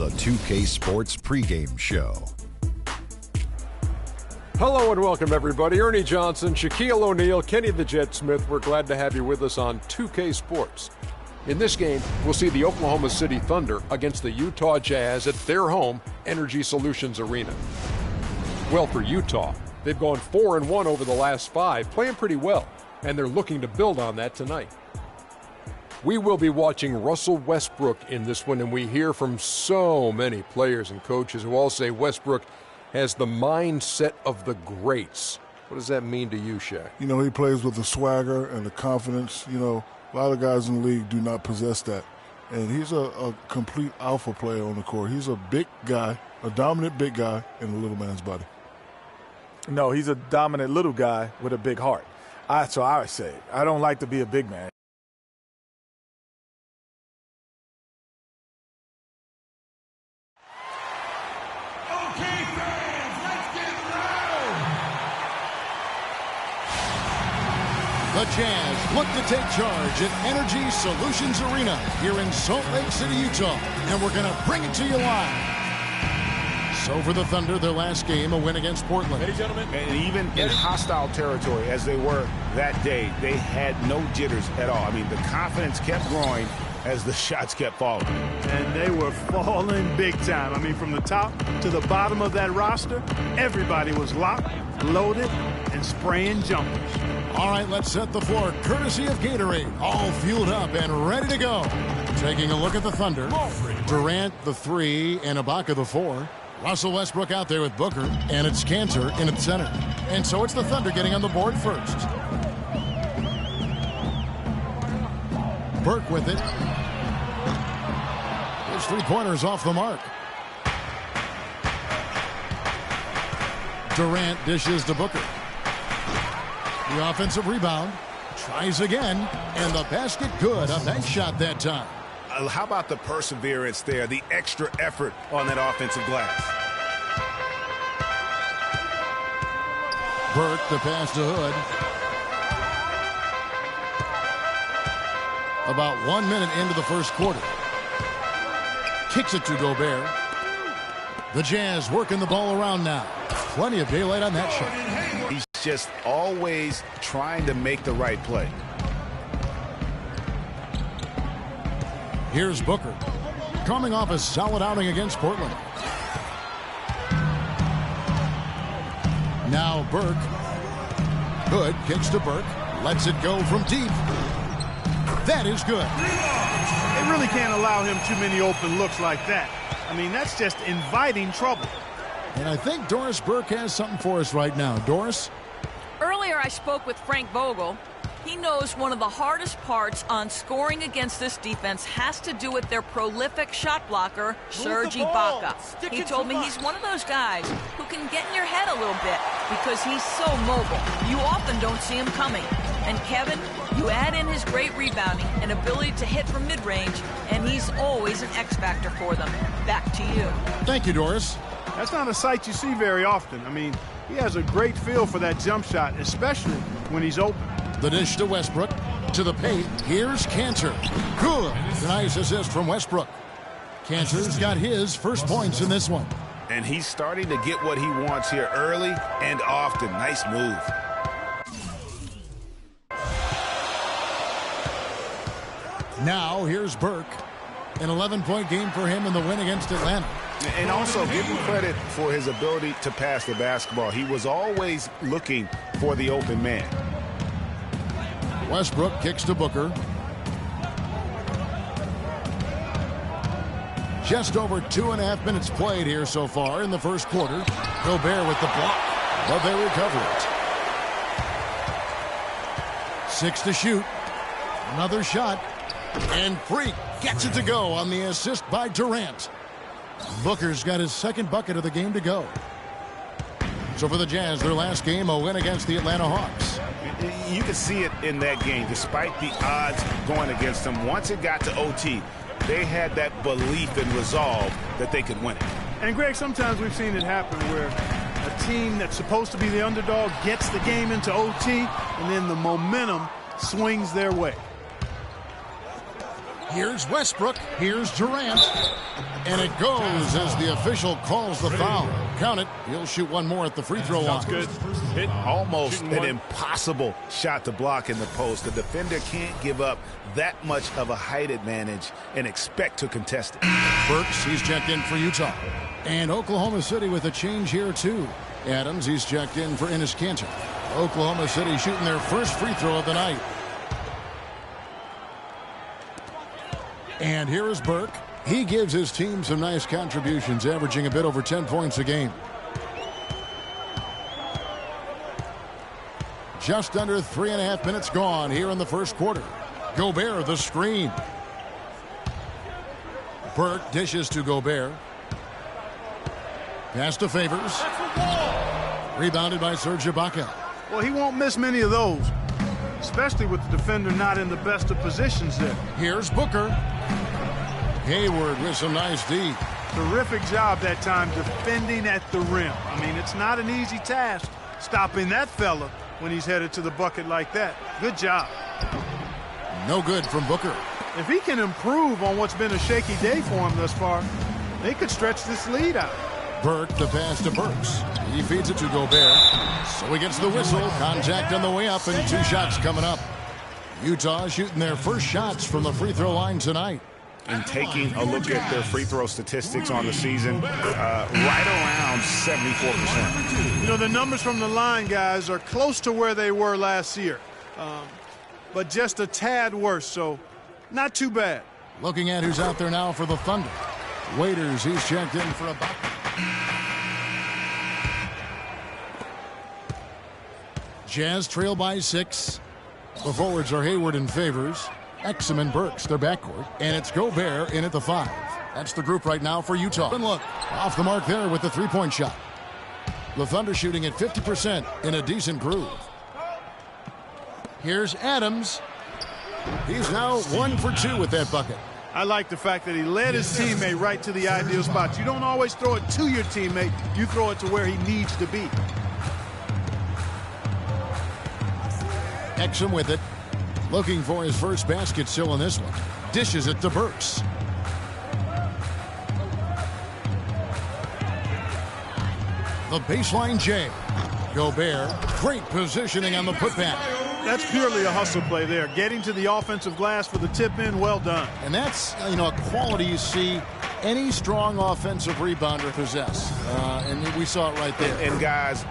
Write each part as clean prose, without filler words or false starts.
the 2K Sports pregame show. Hello and welcome, everybody. Ernie Johnson, Shaquille O'Neal, Kenny the Jet Smith. We're glad to have you with us on 2K Sports. In this game, we'll see the Oklahoma City Thunder against the Utah Jazz at their home, Energy Solutions Arena. Well, for Utah, they've gone 4-1 over the last 5, playing pretty well, and they're looking to build on that tonight. We will be watching Russell Westbrook in this one, and we hear from so many players and coaches who all say Westbrook has the mindset of the greats. What does that mean to you, Shaq? You know, he plays with the swagger and the confidence. You know, a lot of guys in the league do not possess that. And he's a complete alpha player on the court. He's a big guy, a dominant big guy in a little man's body. No, he's a dominant little guy with a big heart. So I would say, I don't like to be a big man. The Jazz look to take charge at Energy Solutions Arena here in Salt Lake City, Utah. And we're going to bring it to you live. So for the Thunder, their last game, a win against Portland. Ladies and gentlemen, and even in hostile territory as they were that day, they had no jitters at all. I mean, the confidence kept growing as the shots kept falling. And they were falling big time. I mean, from the top to the bottom of that roster, everybody was locked, loaded, and spraying jumpers. All right, let's set the floor courtesy of Gatorade. All fueled up and ready to go. Taking a look at the Thunder. Durant, the 3, and Ibaka, the 4. Russell Westbrook out there with Booker, and it's Cantor in at center. And so it's the Thunder getting on the board first. Burke with it. His 3-pointers off the mark. Durant dishes to Booker. The offensive rebound. Tries again. And the basket good. A nice shot that time. How about the perseverance there, the extra effort on that offensive glass? Burke to pass to Hood. About 1 minute into the first quarter. Kicks it to Gobert. The Jazz working the ball around now. Plenty of daylight on that shot. He's just always trying to make the right play. Here's Booker, coming off a solid outing against Portland. Now Burke. Hood kicks to Burke. Lets it go from deep. That is good. They really can't allow him too many open looks like that. I mean, that's just inviting trouble. And I think Doris Burke has something for us right now. Doris? Earlier I spoke with Frank Vogel. He knows one of the hardest parts on scoring against this defense has to do with their prolific shot blocker, Serge Ibaka. He told me he's one of those guys who can get in your head a little bit because he's so mobile. You often don't see him coming. And Kevin, you add in his great rebounding and ability to hit from mid-range, and he's always an X-factor for them. Back to you. Thank you, Doris. That's not a sight you see very often. I mean, he has a great feel for that jump shot, especially when he's open. The dish to Westbrook. To the paint. Here's Cantor. Good. Nice assist from Westbrook. Cantor's got his first points in this one. And he's starting to get what he wants here early and often. Nice move. Now here's Burke. An 11-point game for him in the win against Atlanta. And also give him credit for his ability to pass the basketball. He was always looking for the open man. Westbrook kicks to Booker. Just over 2.5 minutes played here so far in the first quarter. Gobert with the block, but they recover it. 6 to shoot. Another shot. And Freak gets it to go on the assist by Durant. Booker's got his second bucket of the game to go. So for the Jazz, their last game, a win against the Atlanta Hawks. You could see it in that game, despite the odds going against them. Once it got to OT, they had that belief and resolve that they could win it. And, Greg, sometimes we've seen it happen where a team that's supposed to be the underdog gets the game into OT, and then the momentum swings their way. Here's Westbrook. Here's Durant. And it goes as the official calls the foul. Count it. He'll shoot one more at the free throw line. Good. Hit. Almost an impossible shot to block in the post. The defender can't give up that much of a height advantage and expect to contest it. Burks, he's checked in for Utah. And Oklahoma City with a change here, too. Adams, he's checked in for Enes Kanter. Oklahoma City shooting their first free throw of the night. And here is Burke. He gives his team some nice contributions, averaging a bit over 10 points a game. Just under 3.5 minutes gone here in the first quarter. Gobert, the screen. Burke dishes to Gobert. Pass to Favors. Rebounded by Serge Ibaka. Well, he won't miss many of those, especially with the defender not in the best of positions there. Here's Booker. Hayward with some nice D. Terrific job that time defending at the rim. I mean, it's not an easy task stopping that fella when he's headed to the bucket like that. Good job. No good from Booker. If he can improve on what's been a shaky day for him thus far, they could stretch this lead out. Burke, the pass to Burks. He feeds it to Gobert. So he gets the whistle. Contact on the way up and 2 shots coming up. Utah shooting their first shots from the free throw line tonight. And taking a look at their free throw statistics on the season, right around 74%. You know, the numbers from the line, guys, are close to where they were last year, but just a tad worse, so not too bad. Looking at who's out there now for the Thunder. Waiters, he's checked in for a bucket. Jazz trail by 6. The forwards are Hayward and Favors. Exum and Burks, their backcourt. And it's Gobert in at the 5. That's the group right now for Utah. And look, off the mark there with the three-point shot. The Thunder shooting at 50% in a decent groove. Here's Adams. He's now 1 for 2 with that bucket. I like the fact that he led his teammate right to the ideal spot. You don't always throw it to your teammate. You throw it to where he needs to be. Exum with it. Looking for his first basket still in this one. Dishes it to Burks. The baseline J. Gobert. Great positioning on the putback. That's purely a hustle play there. Getting to the offensive glass for the tip in, well done. And that's, a quality you see any strong offensive rebounder possess. And we saw it right there. And guys,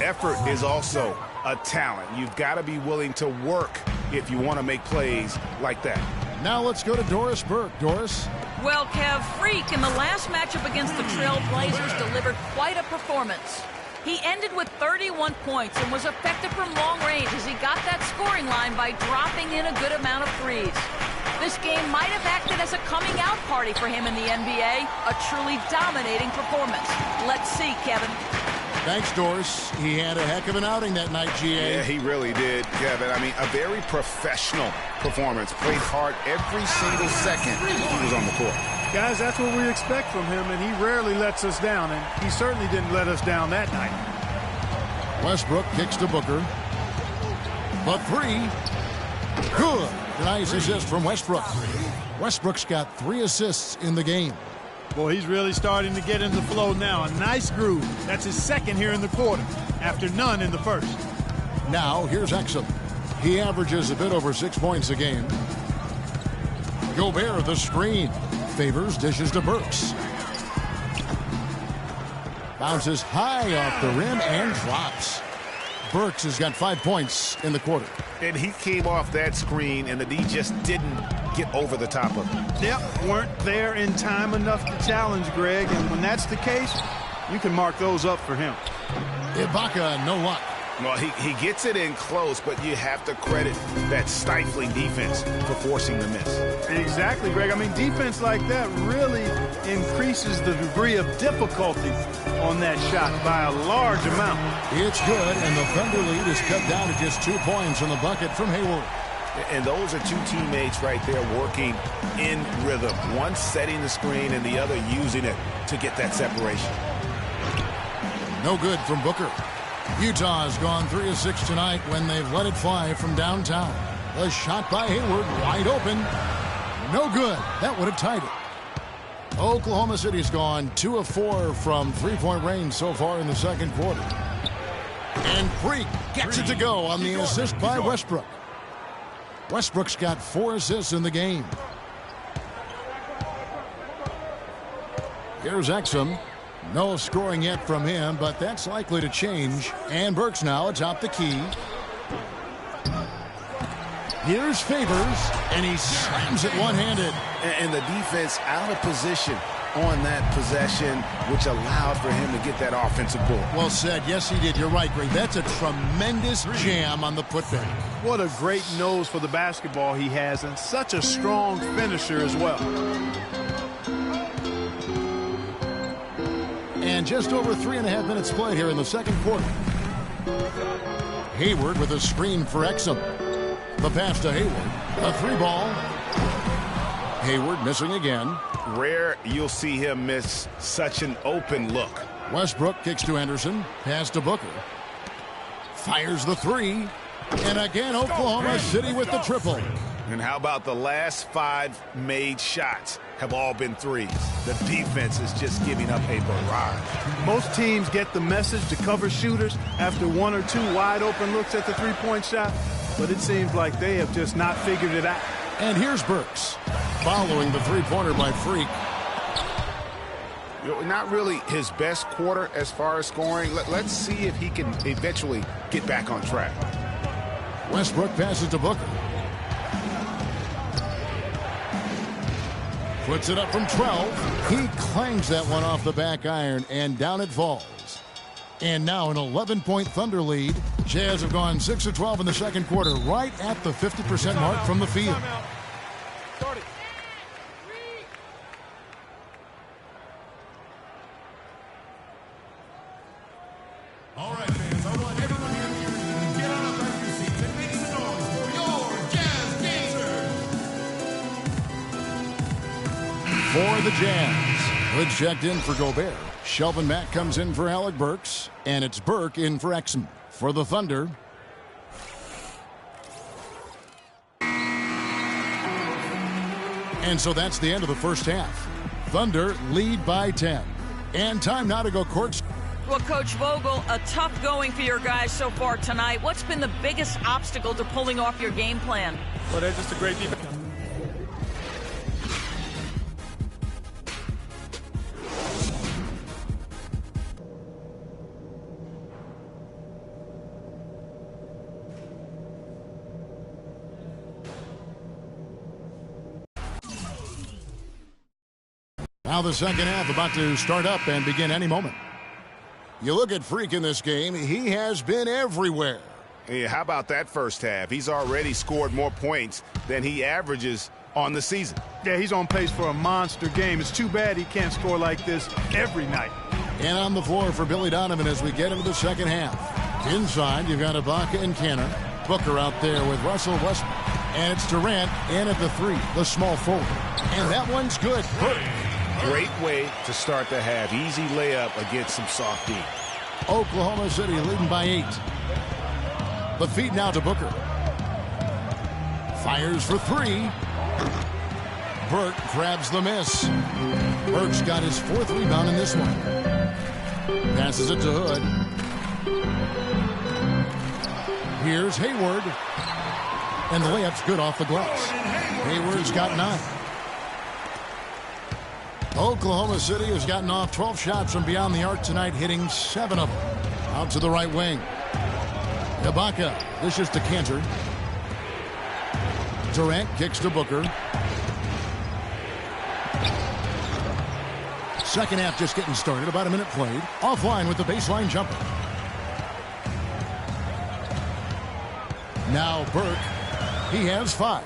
effort is also a talent. You've got to be willing to work if you want to make plays like that. Now let's go to Doris Burke. Doris? Well, Kev, Freak in the last matchup against the Trail Blazers delivered quite a performance. He ended with 31 points and was effective from long range as he got that scoring line by dropping in a good amount of threes. This game might have acted as a coming out party for him in the NBA, a truly dominating performance. Let's see, Kevin. Thanks, Doris. He had a heck of an outing that night, GA. Yeah, he really did, Kevin. I mean, a very professional performance. Played hard every single second he was on the court. Guys, that's what we expect from him, and he rarely lets us down, and he certainly didn't let us down that night. Westbrook kicks to Booker. The 3. Good. Nice assist from Westbrook. Westbrook's got 3 assists in the game. Boy, he's really starting to get into the flow now. A nice groove. That's his second here in the quarter, after none in the first. Now, here's Exum. He averages a bit over 6 points a game. Gobert, the screen. Favors, dishes to Burks. Bounces high off the rim and drops. Burks has got 5 points in the quarter. And he came off that screen, and the D just didn't get over the top of it. Yep, weren't there in time enough to challenge Greg, and when that's the case, you can mark those up for him. Ibaka, no luck. Well, he gets it in close, but you have to credit that stifling defense for forcing the miss. Exactly, Greg. I mean, defense like that really increases the degree of difficulty on that shot by a large amount. It's good, and the Thunder lead is cut down to just 2 points in the bucket from Hayward. And those are 2 teammates right there working in rhythm. One setting the screen and the other using it to get that separation. No good from Booker. Utah has gone 3 of 6 tonight when they've let it fly from downtown. A shot by Hayward, wide open. No good. That would have tied it. Oklahoma City's gone 2 of 4 from three-point range so far in the second quarter. And Freak gets it to go on the assist by Westbrook. Westbrook's got 4 assists in the game. Here's Exum. No scoring yet from him, but that's likely to change. And Burks now atop the key. Here's Favors, and he slams it one-handed. And the defense out of position on that possession, which allowed for him to get that offensive board. Well said. Yes, he did. You're right, Greg. That's a tremendous jam on the putback. What a great nose for the basketball he has, and such a strong finisher as well. And just over 3.5 minutes played here in the second quarter. Hayward with a screen for Exum. The pass to Hayward. A 3-ball. Hayward missing again. Rare you'll see him miss such an open look. Westbrook kicks to Anderson. Pass to Booker. Fires the 3. And again, Oklahoma City with the triple. And how about the last 5 made shots have all been threes? The defense is just giving up a barrage. Most teams get the message to cover shooters after 1 or 2 wide open looks at the three-point shot, but it seems like they have just not figured it out. And here's Burks following the three-pointer by Freak. You know, not really his best quarter as far as scoring. Let's see if he can eventually get back on track. Westbrook passes to Booker. Puts it up from 12. He clangs that one off the back iron, and down it falls. And now an 11-point Thunder lead. Jazz have gone 6 of 12 in the second quarter, right at the 50% mark from the field. All right, fans, I want everyone here to get on up out of your seats and make some noise for your Jazz Gangsters. For the Jazz, Hood checked in for Gobert. Shelvin Mack comes in for Alec Burks, and it's Burke in for Exum. For the Thunder, and so that's the end of the first half. Thunder lead by 10. And time now to go court. Well, Coach Vogel, a tough going for your guys so far tonight. What's been the biggest obstacle to pulling off your game plan? Well, they're just a great defense. Now the second half about to start up and begin any moment. You look at Freak in this game, he has been everywhere. Yeah, how about that first half? He's already scored more points than he averages on the season. Yeah, he's on pace for a monster game. It's too bad he can't score like this every night. And on the floor for Billy Donovan as we get into the second half. Inside, you've got Ibaka and Canner. Booker out there with Russell Westbrook. And it's Durant in at the 3, the small forward. And that one's good. Great way to start the half. Easy layup against some soft D. Oklahoma City leading by 8. The feed now to Booker. Fires for 3. Burke grabs the miss. Burke's got his 4th rebound in this one. Passes it to Hood. Here's Hayward. And the layup's good off the glass. Hayward's got 9. Oklahoma City has gotten off 12 shots from beyond the arc tonight, hitting 7 of them. Out to the right wing. Ibaka dishes to Cantor. Durant kicks to Booker. Second half just getting started. About a minute played. Offline with the baseline jumper. Now Burke. He has 5.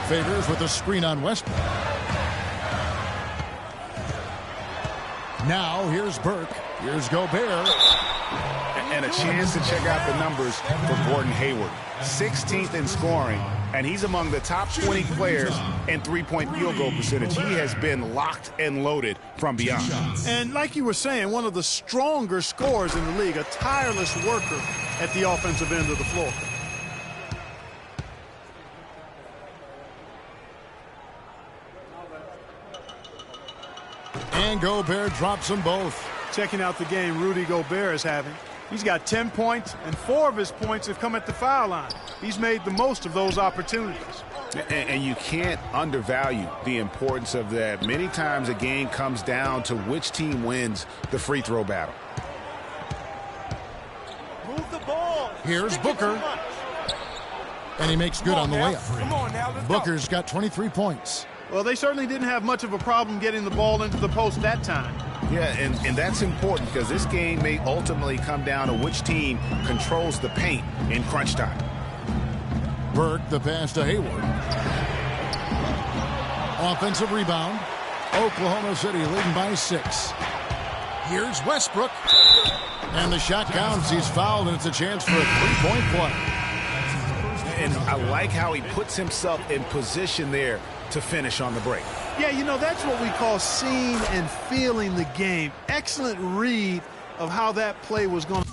Favors with a screen on Westbrook. Now here's Burke. Here's Gobert. And a chance to check out the numbers for Gordon Hayward. 16th in scoring, and he's among the top 20 players in three-point field goal percentage. He has been locked and loaded from beyond. And like you were saying, one of the stronger scorers in the league, a tireless worker at the offensive end of the floor. And Gobert drops them both. Checking out the game Rudy Gobert is having. He's got 10 points, and 4 of his points have come at the foul line. He's made the most of those opportunities. And you can't undervalue the importance of that. Many times a game comes down to which team wins the free throw battle. Move the ball. Here's Booker. And he makes good on the layup. Come on now, let's Booker's got 23 points. Well, they certainly didn't have much of a problem getting the ball into the post that time. Yeah, and that's important because this game may ultimately come down to which team controls the paint in crunch time. Burke, the pass to Hayward. Offensive rebound. Oklahoma City leading by 6. Here's Westbrook. And the shot counts. He's fouled, and it's a chance for a three-point play. And I like how he puts himself in position there to finish on the break. Yeah, you know, that's what we call seeing and feeling the game. Excellent read of how that play was going to.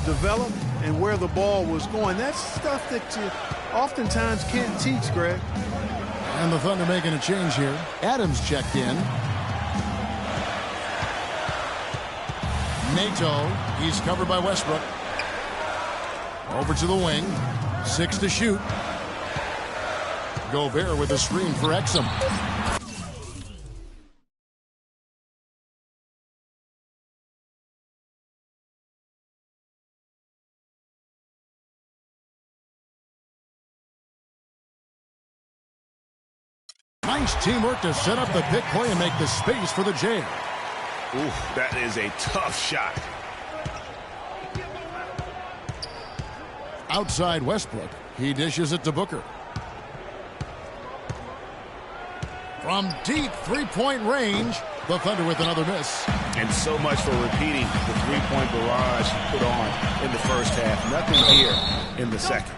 Develop and where the ball was going. That's stuff that you oftentimes can't teach, Greg. And the Thunder making a change here. Adams checked in. Nato, he's covered by Westbrook. Over to the wing. 6 to shoot. Gobert with a screen for Exum. Nice teamwork to set up the pick play and make the space for the Jazz. Ooh, that is a tough shot. Outside Westbrook. He dishes it to Booker. From deep three-point range, the Thunder with another miss. And so much for repeating the three-point barrage he put on in the first half. Nothing here in the second.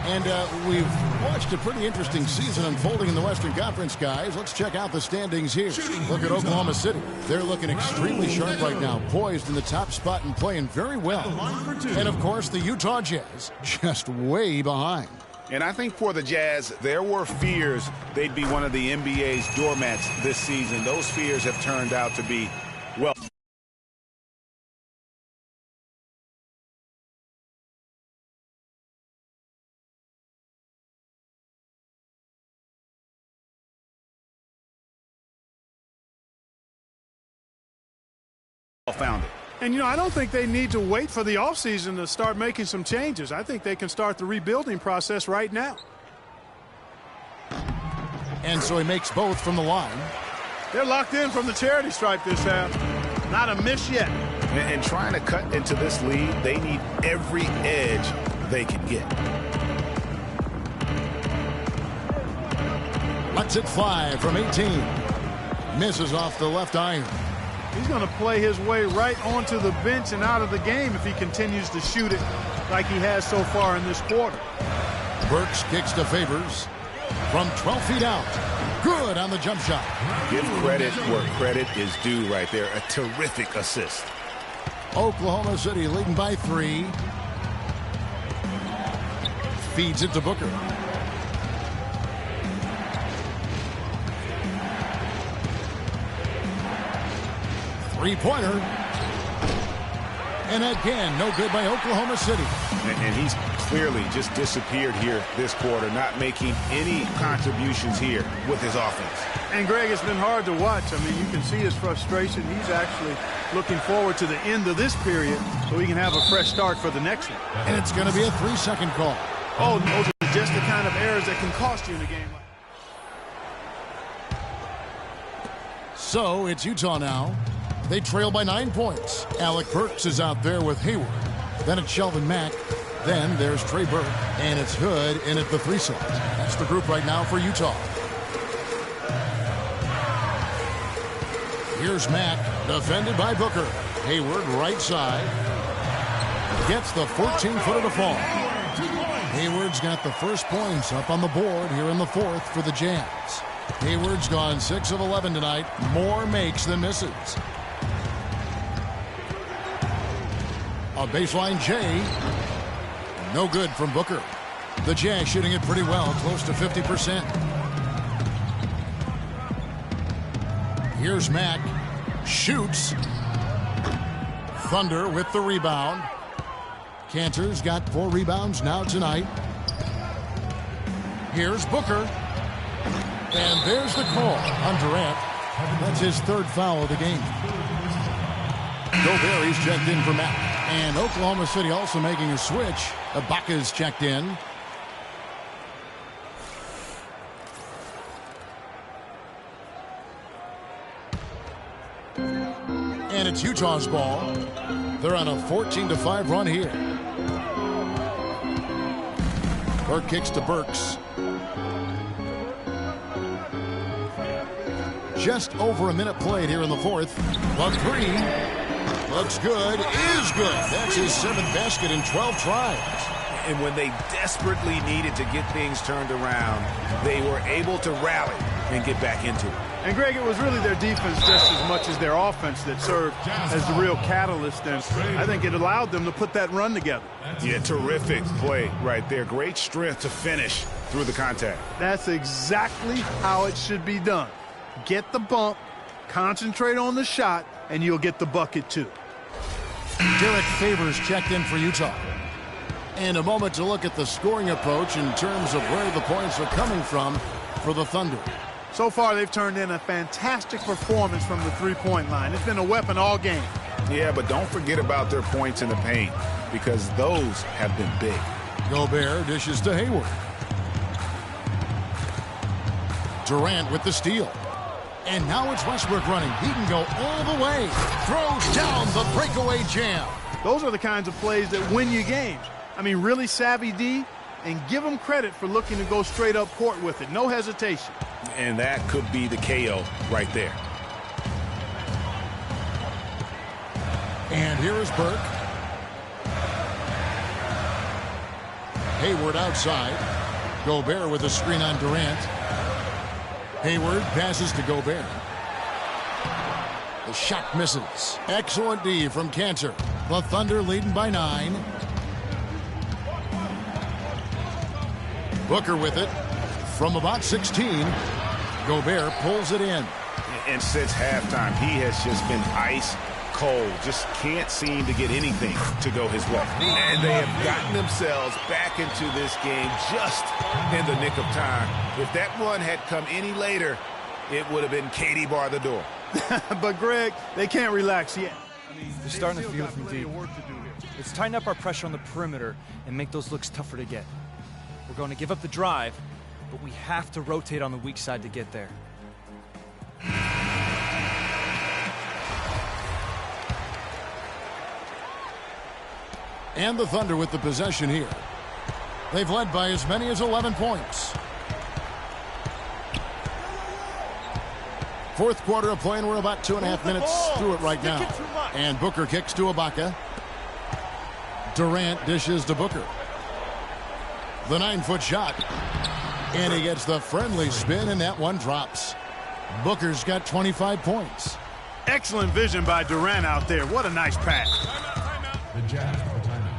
And we've watched a pretty interesting season unfolding in the Western Conference, guys. Let's check out the standings here. Look at Oklahoma City. They're looking extremely sharp right now, poised in the top spot and playing very well. And, of course, the Utah Jazz just way behind. And I think for the Jazz, there were fears they'd be one of the NBA's doormats this season. Those fears have turned out to be, well... found it. And, I don't think they need to wait for the offseason to start making some changes. I think they can start the rebuilding process right now. And so he makes both from the line. They're locked in from the charity stripe this half. Not a miss yet. And trying to cut into this lead, they need every edge they can get. Lets it fly from 18. Misses off the left iron. He's going to play his way right onto the bench and out of the game if he continues to shoot it like he has so far in this quarter. Burks kicks to Favors from 12 feet out. Good on the jump shot. Give credit where credit is due right there. A terrific assist. Oklahoma City leading by 3. Feeds it to Booker. Three-pointer. And again, no good by Oklahoma City. And he's clearly just disappeared here this quarter, not making any contributions here with his offense. And, Greg, it's been hard to watch. I mean, you can see his frustration. He's actually looking forward to the end of this period so he can have a fresh start for the next one. And it's going to be a 3-second call. Oh, those are just the kind of errors that can cost you in a game like that. So it's Utah now. They trail by 9 points. Alec Burks is out there with Hayward. Then it's Shelvin Mack. Then there's Trey Burke. And it's Hood in at the 3 slot. That's the group right now for Utah. Here's Mack, defended by Booker. Hayward right side. Gets the 14-footer to fall. Hayward's got the first points up on the board here in the 4th for the Jazz. Hayward's gone 6 of 11 tonight. More makes than misses. A baseline J. No good from Booker. The Jazz shooting it pretty well, close to 50%. Here's Mack. Shoots. Thunder with the rebound. Cantor's got 4 rebounds now tonight. Here's Booker. And there's the call on Durant. That's his 3rd foul of the game. Gobert, he's checked in for Mack. And Oklahoma City also making a switch. Ibaka's checked in. And it's Utah's ball. They're on a 14-5 run here. Burke kicks to Burks. Just over a minute played here in the 4th. The 3 looks good, is good. That's his 7th basket in 12 tries. And when they desperately needed to get things turned around, they were able to rally and get back into it. And, Greg, it was really their defense just as much as their offense that served as the real catalyst. And I think it allowed them to put that run together. Yeah, terrific play right there. Great strength to finish through the contact. That's exactly how it should be done. Get the bump, concentrate on the shot, and you'll get the bucket too. Derek Favors checked in for Utah. And a moment to look at the scoring approach in terms of where the points are coming from for the Thunder. So far, they've turned in a fantastic performance from the three-point line. It's been a weapon all game. Yeah, but don't forget about their points in the paint because those have been big. Gobert dishes to Hayward. Durant with the steal. And now it's Westbrook running. He can go all the way. Throws down the breakaway jam. Those are the kinds of plays that win you games. I mean, really savvy D, and give them credit for looking to go straight up court with it. No hesitation. And that could be the KO right there. And here is Burke. Hayward outside. Gobert with a screen on Durant. Hayward passes to Gobert. The shot misses. Excellent D from Cantor. The Thunder leading by 9. Booker with it from about 16. Gobert pulls it in. And since halftime, he has just been ice cold. Just can't seem to get anything to go his way. And they have gotten themselves back into this game just in the nick of time. If that run had come any later, it would have been Katie bar the door. But, Greg, they can't relax yet. They're starting to feel it from deep. Let's tighten up our pressure on the perimeter and make those looks tougher to get. We're going to give up the drive, but we have to rotate on the weak side to get there. And the Thunder with the possession here. They've led by as many as 11 points. Fourth quarter of play, and we're about 2.5 minutes through it right now. And Booker kicks to Ibaka. Durant dishes to Booker. The 9-foot shot. And he gets the friendly spin, and that one drops. Booker's got 25 points. Excellent vision by Durant out there. What a nice pass. The Jazz have a timeout.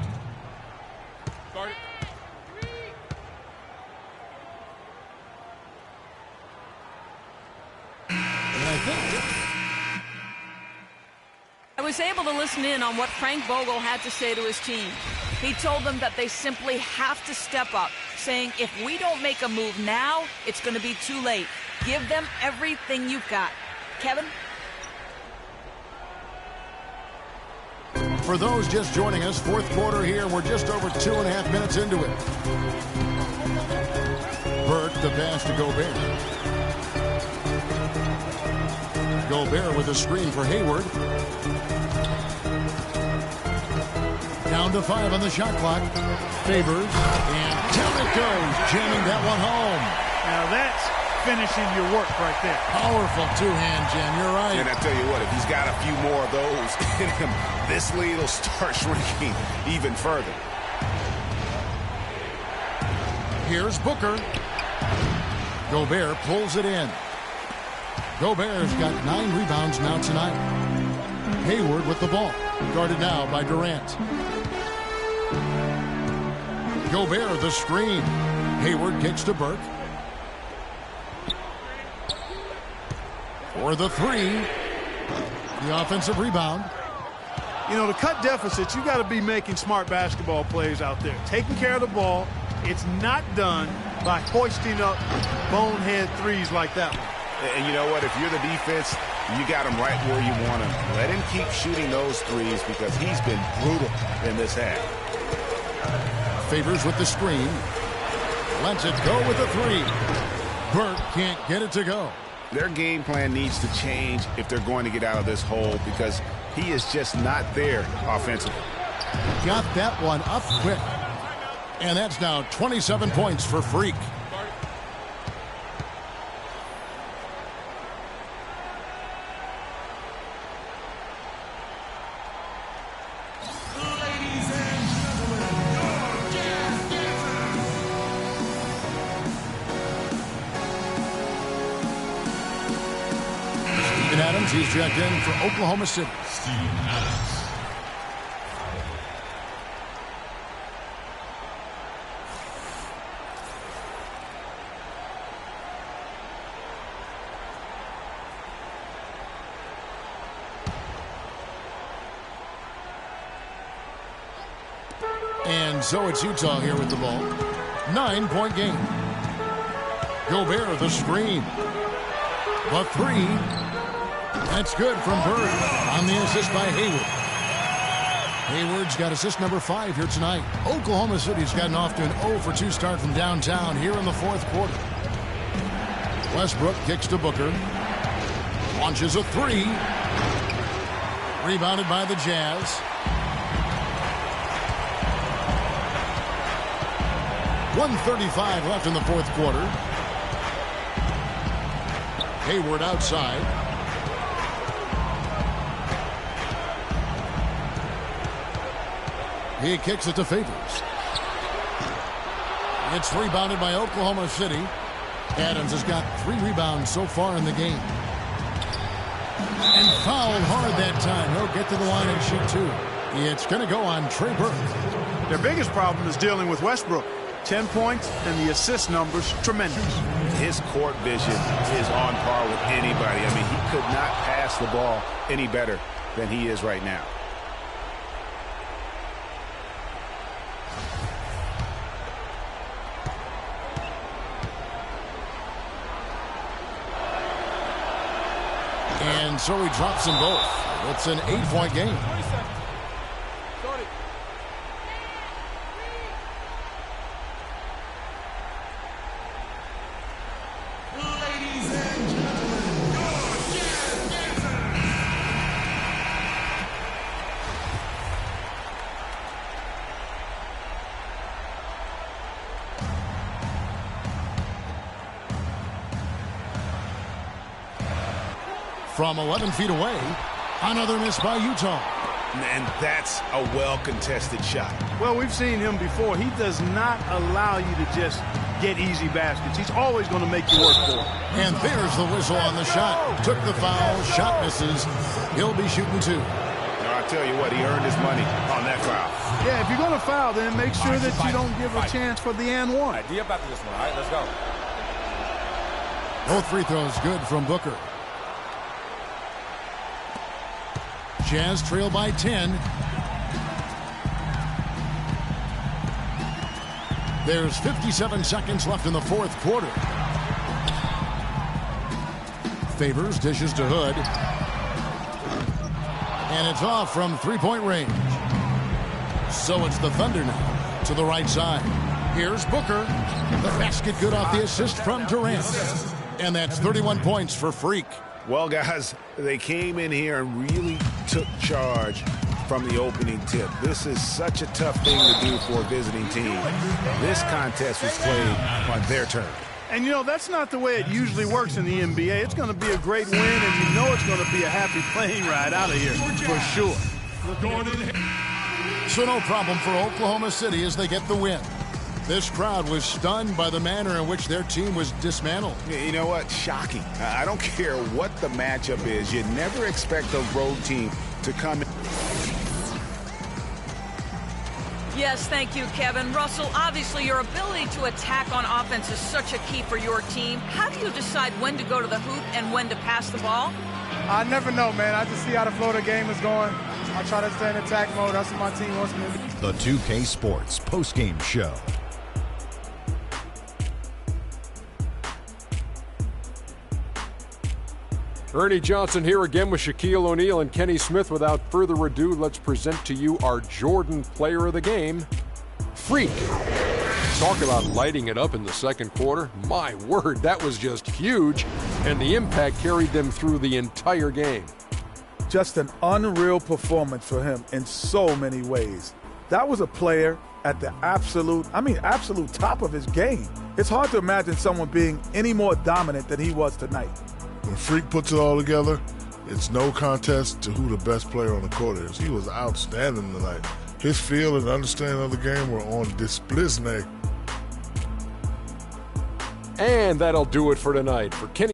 I was able to listen in on what Frank Vogel had to say to his team. He told them that they simply have to step up, saying if we don't make a move now, it's going to be too late. Give them everything you've got. Kevin? For those just joining us, fourth quarter here, we're just over 2.5 minutes into it. Burke, the pass to Gobert. Gobert with a screen for Hayward. Down to 5 on the shot clock. Favors, and down it goes, jamming that one home. Now that's finishing your work right there. Powerful two-hand jam, you're right. And I tell you what, if he's got a few more of those in him, this lead will start shrinking even further. Here's Booker. Gobert pulls it in. Gobert's got 9 rebounds now tonight. Hayward with the ball. Guarded now by Durant. Gobert the screen. Hayward kicks to Burke. For the 3. The offensive rebound. You know, to cut deficits, you got to be making smart basketball plays out there. Taking care of the ball. It's not done by hoisting up bonehead threes like that one. And you know what? If you're the defense, you got him right where you want him. Let him keep shooting those threes because he's been brutal in this half. Favors with the screen. Lets it go with the 3. Burke can't get it to go. Their game plan needs to change if they're going to get out of this hole because he is just not there offensively. Got that one up quick. And that's now 27 points for Freak. He's checked in for Oklahoma City. Steven Adams. And so it's Utah here with the ball. 9-point game. Gobert the screen. The 3. That's good from Bird on the assist by Hayward. Hayward's got assist number 5 here tonight. Oklahoma City's gotten off to an 0-for-2 start from downtown here in the fourth quarter. Westbrook kicks to Booker. Launches a 3. Rebounded by the Jazz. 1:35 left in the fourth quarter. Hayward outside. He kicks it to Favors. It's rebounded by Oklahoma City. Adams has got 3 rebounds so far in the game. And fouled hard that time. He'll get to the line and shoot 2. It's going to go on Trey Burke. Their biggest problem is dealing with Westbrook. 10 points and the assist numbers tremendous. His court vision is on par with anybody. I mean, he could not pass the ball any better than he is right now. And so he drops them both. It's an 8-point game. From 11 feet away, another miss by Utah. And that's a well-contested shot. Well, we've seen him before. He does not allow you to just get easy baskets. He's always going to make you work for it. And there's the whistle on the shot. Took the foul, shot misses. He'll be shooting 2. Now, I tell you what, he earned his money on that foul. Yeah, if you're going to foul, then make sure that you don't give a chance for the and one. Idea back to this one. All right, let's go. Both free throws good from Booker. Jazz trail by 10. There's 57 seconds left in the fourth quarter. Favors dishes to Hood. And it's off from three-point range. So it's the Thunder now to the right side. Here's Booker. The basket good off the assist from Durant. And that's 31 points for Freak. Well, guys, they came in here and really took charge from the opening tip. This is such a tough thing to do for a visiting team. This contest was played on their turn. And, you know, that's not the way it usually works in the NBA. It's going to be a great win, and you know it's going to be a happy plane ride out of here for sure. So no problem for Oklahoma City as they get the win. This crowd was stunned by the manner in which their team was dismantled. You know what? Shocking. I don't care what the matchup is. You never expect a road team to come in. Yes, thank you, Kevin. Russell, obviously your ability to attack on offense is such a key for your team. How do you decide when to go to the hoop and when to pass the ball? I never know, man. I just see how the flow of the game is going. I try to stay in attack mode. That's what my team wants me to do. The 2K Sports postgame show. Ernie Johnson here again with Shaquille O'Neal and Kenny Smith. Without further ado, let's present to you our Jordan player of the game, Freak. Talk about lighting it up in the second quarter. My word, that was just huge, and the impact carried them through the entire game. Just an unreal performance for him in so many ways. That was a player at the absolute top of his game. It's hard to imagine someone being any more dominant than he was tonight. When Freak puts it all together, it's no contest to who the best player on the court is. He was outstanding tonight. His feel and understanding of the game were on display. And that'll do it for tonight. For Kenny